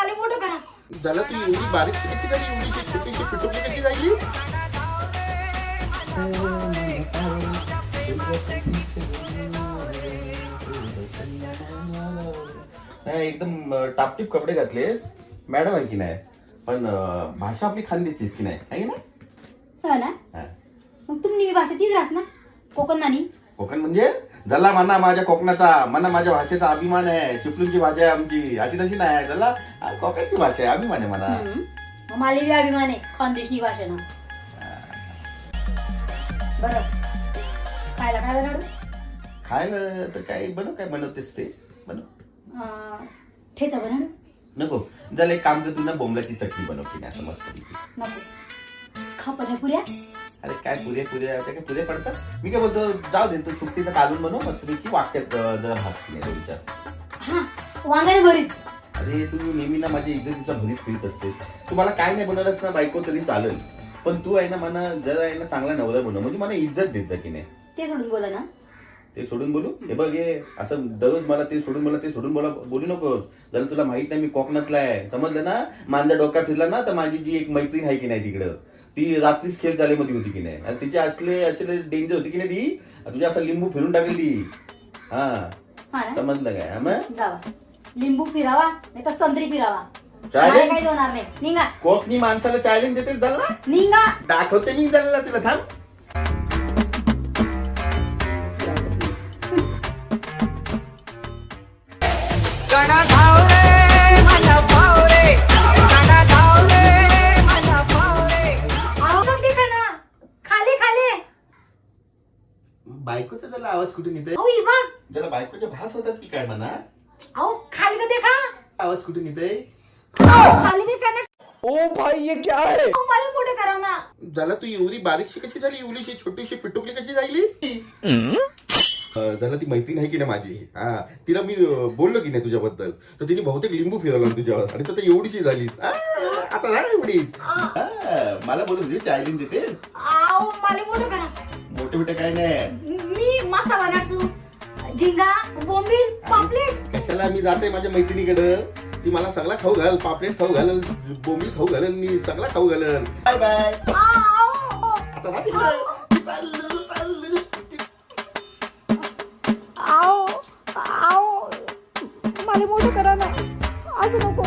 मला मोठं करा. झालं तू एवढी बारीक कशी झाली, एवढी छोटीशी पिटुकली कशी झाली? नाही एकदम टापटीप कपडे घातलेस मॅडम आहे की नाही, पण भाषा आपली खानदेशीच की नाही आहे ना? हो ना. हा. मग तुम्ही भाषा तीच रास ना, कोकण मानी. कोकण म्हणजे जल्ला म्हणा माझ्या कोकणाचा, म्हणा माझ्या भाषेचा अभिमान आहे. चिपळूणची भाषा आहे आमची, अशी तशी नाही. जल्ला कोकणची भाषा आहे, अभिमान आहे म्हणा. मला बी अभिमान आहे खानदेशनी भाषा ना. बरं खायला काय बनवू? खायला तर काय बनव, काय बनवतेस ते बनव. ठेचा बनवू नको, जरा एक काम कर, तू ना बोंबलाची चटणी बनव की नाही, असं मस्त. नको. खा पण पुऱ्या. अरे काय पुऱ्या पुऱ्या त्या काय पुऱ्या पडतात. मी काय बोलतो, जाऊ दे, तू सुट्टीचं काढून बनव मस्तपैकी, वाटत्यात जरा भात की नाही विचार. हा वांगाने भरीत. अरे तू नेहमी ना माझ्या इज्जतीचा भरीत फिरत असतेस. तू मला काय नाही बनवलंस ना बायको तरी चालेल, पण तू आहे ना मला जरा आहे ना चांगला नवरा बनव, म्हणजे मला इज्जत देत जा की नाही. ते सोडून बोला ना. ते सोडून बोलू? हे बघ, हे असं दररोज मला ते सोडून बोला बोलू नकोस. जर तुला माहित नाही मी कोकणातला आहे, समजलं ना. माझा डोका फिरला ना तर माझी जी एक मैत्रीण आहे की नाही तिकडं, ती रात्रीच खेळ चालेमध्ये होती की नाही, आणि तिचे असले डेंजर होती की नाही, ती तुझ्या असं लिंबू फिरून टाकेल ती. हा समजलं काय? मग जावा लिंबू फिरावा नाही तर संत्री फिरावा, चालेल. काही होणार नाही. निघा. कोकणी माणसाला चॅलेंज देतेस जल्ला. निघा. दाखवते मी जल्ला तिला, थांब. खाली खाली. बायकोचा जरा आवाज कुठून येते? अहो ही बघ. जरा बायकोच्या भास होतात की काय म्हणा. अहो खाली तर देखा. आवाज कुठून येते? खाली देखा ना. ओ भाई ये क्या है? मला मोठं करा ना. झाला तू एवढी बारीकशी कशी झाली, एवढीशी छोटीशी पिटुकली कशी झालीस? झालं ती मैत्रीण आहे की नाही माझी, हा तिला मी बोललो की नाही तुझ्याबद्दल, तर तिने बहुतेक लिंबू फिरवलं तुझ्यावर, आणि तर एवढीशी झालीस. आता झालं एवढीच. मला बोलू तुझी चॅलेंज देते. अहो मला मोठं करा. मोठे मोठे काय नाही, मी मासा बनासू, झिंगा, बोंबील, पापलेट. कशाला मी जाते माझ्या मैत्रिणीकडं, ती मला सगळा खाऊ घाल, पापलेट खाऊ घाल, बोंबील खाऊ घालन, मी सगळा खाऊ घालन. Bye bye. आता जा तिकडं. चाललं. आओ आओ मला मोठं करा ना, असं नको.